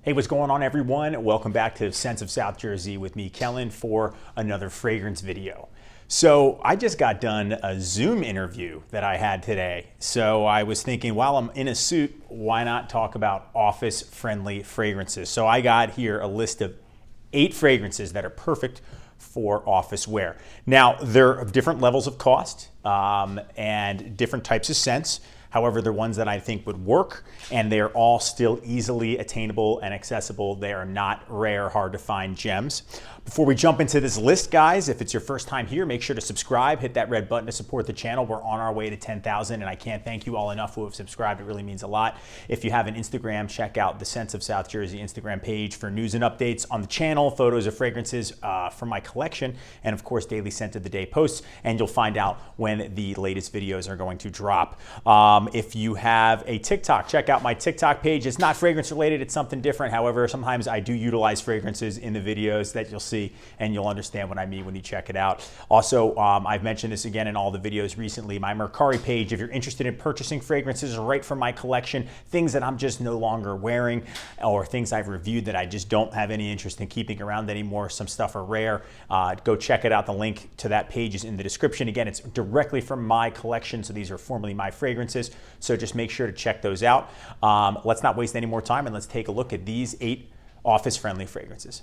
Hey, what's going on, everyone? Welcome back to Scents of South Jersey with me, Kellen, for another fragrance video. So I just got done a Zoom interview that I had today. So I was thinking, while I'm in a suit, why not talk about office-friendly fragrances? So I got here a list of 8 fragrances that are perfect for office wear. Now, they're of different levels of cost and different types of scents. However, they're ones that I think would work, and they're all still easily attainable and accessible. They are not rare, hard to find gems. Before we jump into this list, guys, if it's your first time here, make sure to subscribe, hit that red button to support the channel. We're on our way to 10,000, and I can't thank you all enough who have subscribed. It really means a lot. If you have an Instagram, check out the Scents of South Jersey Instagram page for news and updates on the channel, photos of fragrances from my collection, and of course, daily scent of the day posts, and you'll find out when the latest videos are going to drop. If you have a TikTok, check out my TikTok page. It's not fragrance related, it's something different. However, sometimes I do utilize fragrances in the videos that you'll see, and you'll understand what I mean when you check it out. Also, I've mentioned this again in all the videos recently, my Mercari page, if you're interested in purchasing fragrances right from my collection, things that I'm just no longer wearing, or things I've reviewed that I just don't have any interest in keeping around anymore. Some stuff are rare. Go check it out. The link to that page is in the description. Again, it's directly from my collection, so these are formerly my fragrances. So just make sure to check those out. Let's not waste any more time, and let's take a look at these 8 office-friendly fragrances.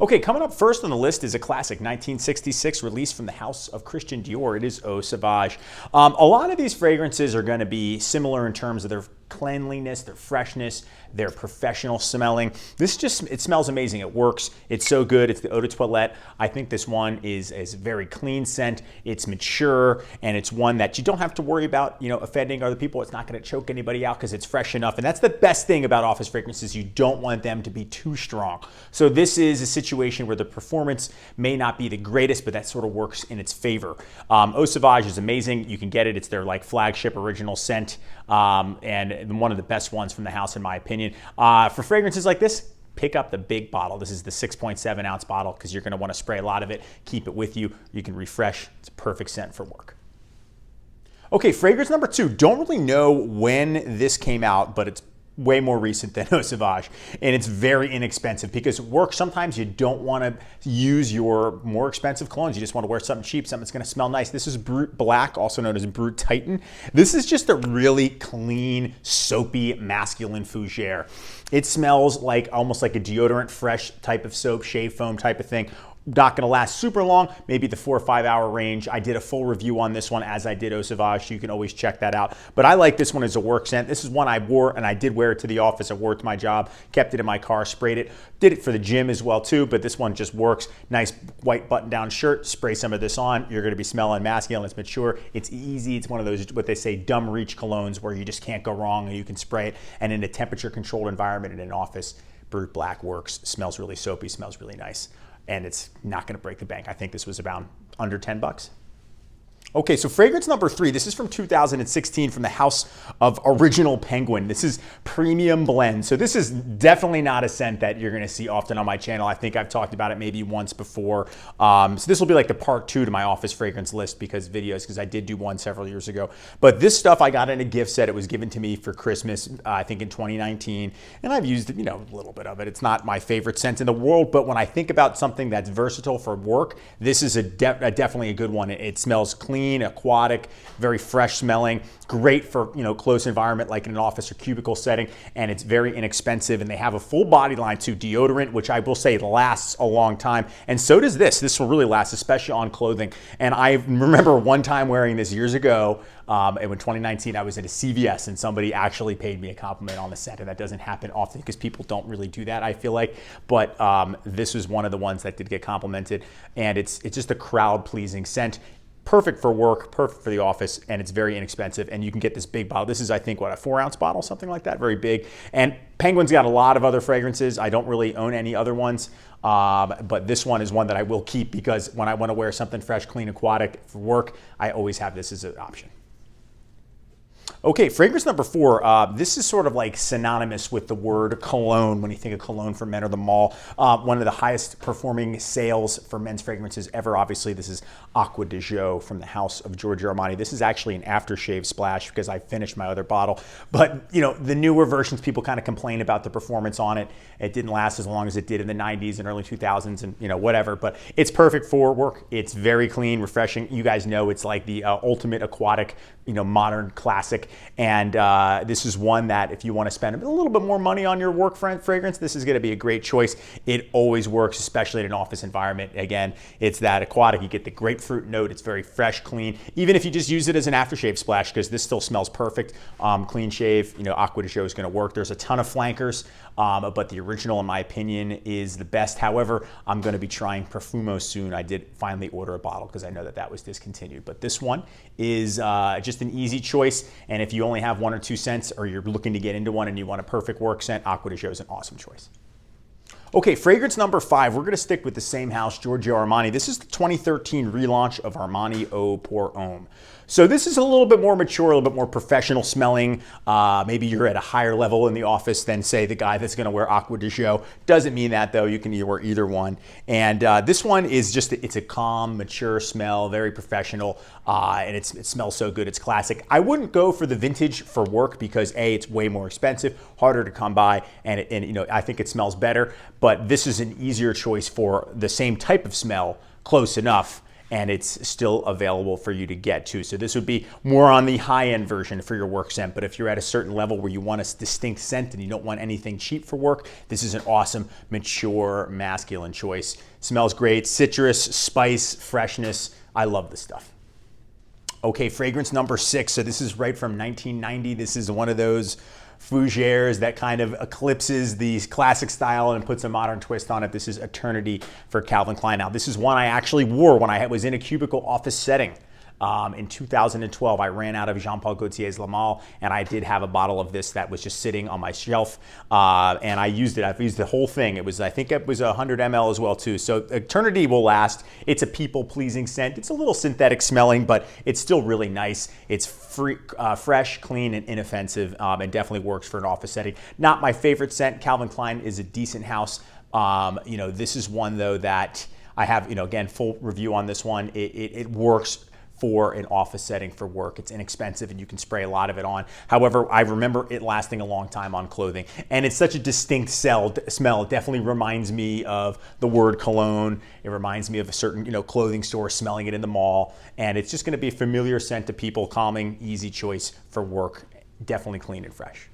Okay, coming up first on the list is a classic 1966 release from the house of Christian Dior. It is SOSJ. A lot of these fragrances are going to be similar in terms of their cleanliness, their freshness, their professional smelling. It smells amazing. It works. It's so good. It's the eau de toilette. I think this one is a very clean scent. It's mature, and it's one that you don't have to worry about, offending other people. It's not going to choke anybody out because it's fresh enough. And that's the best thing about office fragrances. You don't want them to be too strong. So this is a situation where the performance may not be the greatest, but that sort of works in its favor. SOSJ is amazing. You can get it. It's their flagship original scent, and one of the best ones from the house, in my opinion. For fragrances like this, pick up the big bottle. This is the 6.7 ounce bottle because you're going to want to spray a lot of it. Keep it with you. You can refresh. It's a perfect scent for work. Okay, fragrance number 2. Don't really know when this came out, but it's way more recent than SOSJ, and it's very inexpensive because at work sometimes you don't want to use your more expensive colognes. You just want to wear something cheap, something that's going to smell nice. This is Brut Black, also known as Brut Titan. This is just a really clean, soapy, masculine fougere. It smells like almost like a deodorant, fresh type of soap, shave foam type of thing. Not going to last super long, maybe the 4 or 5 hour range. I did a full review on this one as I did SOSJ, so you can always check that out. But I like this one as a work scent. This is one I wore, and I did wear it to the office. I wore it to my job, kept it in my car, sprayed it. Did it for the gym as well too, but this one just works. Nice white button-down shirt, spray some of this on. You're going to be smelling masculine. It's mature. It's easy. It's one of those, what they say, dumb reach colognes where you just can't go wrong, and you can spray it. And in a temperature-controlled environment in an office, Brut Black works. Smells really soapy, smells really nice. And it's not going to break the bank. I think this was around under 10 bucks. Okay, so fragrance number 3, this is from 2016 from the house of Original Penguin. This is Premium Blend. So this is definitely not a scent that you're gonna see often on my channel. I think I've talked about it maybe once before. So this will be like the part 2 to my office fragrance list because I did do one several years ago. But this stuff I got in a gift set. It was given to me for Christmas, I think in 2019. And I've used, a little bit of it. It's not my favorite scent in the world, but when I think about something that's versatile for work, this is definitely a good one. It smells clean, aquatic, very fresh smelling, great for close environment like in an office or cubicle setting, and it's very inexpensive. And they have a full body line too, deodorant, which I will say lasts a long time, and so does this. This will really last, especially on clothing. And I remember one time wearing this years ago, and in 2019 I was at a CVS and somebody actually paid me a compliment on the scent, and that doesn't happen often because people don't really do that, I feel like. But this was one of the ones that did get complimented, and it's just a crowd-pleasing scent. Perfect for work, perfect for the office, and it's very inexpensive. And you can get this big bottle. This is, I think, what, a 4 ounce bottle, something like that, very big. And Penguin's got a lot of other fragrances. I don't really own any other ones, but this one is one that I will keep because when I want to wear something fresh, clean, aquatic for work, I always have this as an option. Okay, fragrance number 4. This is sort of like synonymous with the word cologne when you think of cologne for men or the mall. One of the highest performing sales for men's fragrances ever. Obviously, this is Acqua di Gio from the house of Giorgio Armani. This is actually an aftershave splash because I finished my other bottle. But, you know, the newer versions, people kind of complain about the performance on it. It didn't last as long as it did in the 90s and early 2000s and, you know, whatever. But it's perfect for work. It's very clean, refreshing. You guys know it's like the ultimate aquatic, you know, modern classic. And this is one that if you want to spend a little bit more money on your work fragrance, this is going to be a great choice. It always works, especially in an office environment. Again, it's that aquatic. You get the grapefruit note. It's very fresh, clean. Even if you just use it as an aftershave splash, because this still smells perfect. Clean shave, you know, Acqua di Gio is going to work. There's a ton of flankers, but the original, in my opinion, is the best. However, I'm going to be trying Profumo soon. I did finally order a bottle because I know that that was discontinued. But this one is just an easy choice. And if you only have 1 or 2 scents or you're looking to get into one and you want a perfect work scent, Acqua di Gio is an awesome choice. Okay, fragrance number 5. We're going to stick with the same house, Giorgio Armani. This is the 2013 relaunch of Armani Eau pour Homme. So this is a little bit more mature, a little bit more professional smelling. Maybe you're at a higher level in the office than, say, the guy that's going to wear Acqua di Gio. Doesn't mean that, though. You can wear either one. And this one is just, it's a calm, mature smell, very professional, and it smells so good. It's classic. I wouldn't go for the vintage for work because, A, it's way more expensive, harder to come by, and you know, I think it smells better. But this is an easier choice for the same type of smell, close enough, and it's still available for you to get to. So this would be more on the high-end version for your work scent, but if you're at a certain level where you want a distinct scent and you don't want anything cheap for work, this is an awesome, mature, masculine choice. Smells great, citrus, spice, freshness. I love this stuff. Okay, fragrance number 6. So this is right from 1990. This is one of those fougères that kind of eclipses the classic style and puts a modern twist on it. This is Eternity for Calvin Klein. Now, this is one I actually wore when I was in a cubicle office setting. In 2012, I ran out of Jean Paul Gaultier's La Male, and I did have a bottle of this that was just sitting on my shelf, and I used it. I've used the whole thing. I think it was 100 ml as well, too. So Eternity will last. It's a people-pleasing scent. It's a little synthetic smelling, but it's still really nice. It's fresh, clean, and inoffensive, and definitely works for an office setting. Not my favorite scent. Calvin Klein is a decent house. You know, this is one, though, that I have, you know, again, full review on this one. It works for an office setting for work. It's inexpensive and you can spray a lot of it on. However, I remember it lasting a long time on clothing. And it's such a distinct smell. It definitely reminds me of the word cologne. It reminds me of a certain, you know, clothing store, smelling it in the mall. And it's just gonna be a familiar scent to people, calming, easy choice for work. Definitely clean and fresh.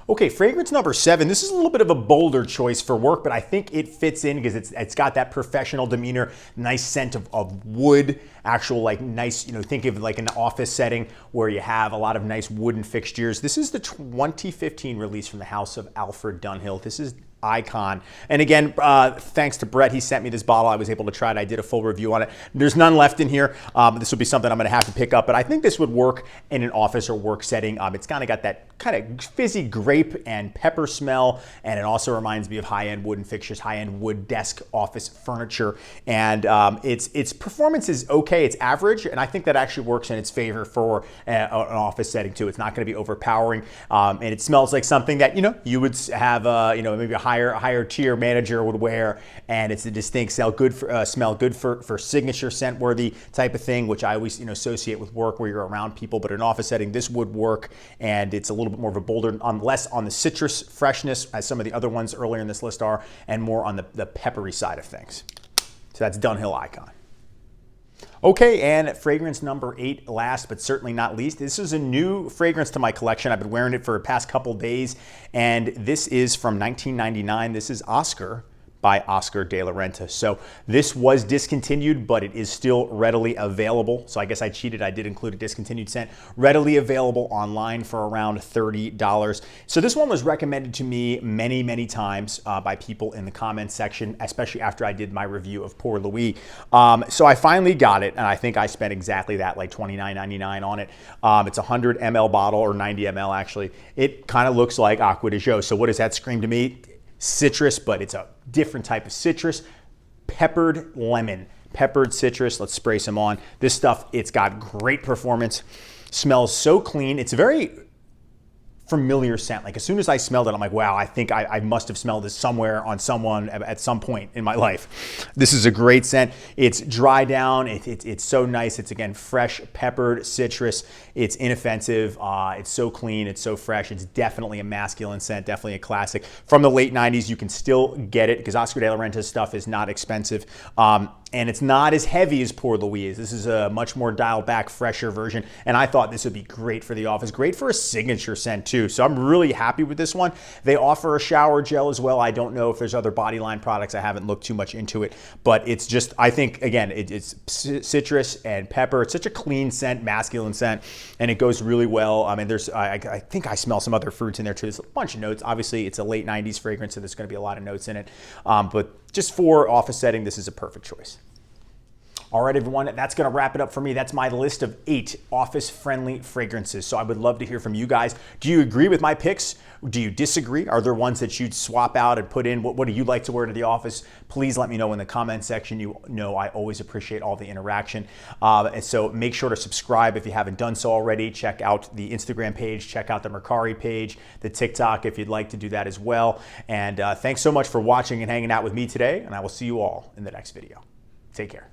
Okay, fragrance number 7. This is a little bit of a bolder choice for work, but I think it fits in because it's got that professional demeanor, nice scent of wood, actual like nice, you know, think of like an office setting where you have a lot of nice wooden fixtures. This is the 2015 release from the house of Alfred Dunhill. This is Icon. And again, thanks to Brett, he sent me this bottle. I was able to try it. I did a full review on it. There's none left in here. This will be something I'm going to have to pick up, but I think this would work in an office or work setting. It's kind of got that kind of fizzy grape and pepper smell, and it also reminds me of high-end wooden fixtures, high-end wood desk office furniture, and its performance is okay. It's average, and I think that actually works in its favor for an office setting too. It's not going to be overpowering, and it smells like something that, you know, you would have, you know, maybe a higher tier manager would wear, and it's a distinct smell good for signature scent worthy type of thing, which I always, you know, associate with work where you're around people. But in an office setting, this would work, and it's a little bit more of a bolder, less on the citrus freshness as some of the other ones earlier in this list are, and more on the peppery side of things. So that's Dunhill Icon. Okay, and fragrance number 8, last but certainly not least. This is a new fragrance to my collection. I've been wearing it for the past couple days, and this is from 1999. This is Oscar by Oscar de la Renta. So this was discontinued, but it is still readily available. So I guess I cheated. I did include a discontinued scent. Readily available online for around $30. So this one was recommended to me many, many times by people in the comments section, especially after I did my review of Pour Louis. So I finally got it, and I think I spent exactly that, like $29.99 on it. It's a 100 ml bottle, or 90 ml actually. It kind of looks like Acqua di Gio. So what does that scream to me? Citrus, but it's a different type of citrus. Peppered lemon, peppered citrus. Let's spray some on. This stuff, it's got great performance. Smells so clean. It's a very familiar scent. Like as soon as I smelled it, I'm like, wow, I think I must have smelled this somewhere on someone at some point in my life. This is a great scent. It's dry down. It's so nice. It's again, fresh, peppered citrus. It's inoffensive. It's so clean. It's so fresh. It's definitely a masculine scent, definitely a classic. From the late 90s, you can still get it because Oscar de la Renta's stuff is not expensive. And it's not as heavy as Pour Louise. This is a much more dialed back, fresher version. And I thought this would be great for the office, great for a signature scent too. So I'm really happy with this one. They offer a shower gel as well. I don't know if there's other body line products. I haven't looked too much into it, but it's just, I think, again, it's citrus and pepper. It's such a clean scent, masculine scent, and it goes really well. I mean, I think I smell some other fruits in there too. There's a bunch of notes. Obviously, it's a late 90s fragrance, so there's going to be a lot of notes in it. But just for office setting, this is a perfect choice. All right, everyone, that's going to wrap it up for me. That's my list of 8 office-friendly fragrances. So I would love to hear from you guys. Do you agree with my picks? Do you disagree? Are there ones that you'd swap out and put in? What do you like to wear to the office? Please let me know in the comment section. You know I always appreciate all the interaction. And so make sure to subscribe if you haven't done so already. Check out the Instagram page. Check out the Mercari page, the TikTok if you'd like to do that as well. And thanks so much for watching and hanging out with me today. And I will see you all in the next video. Take care.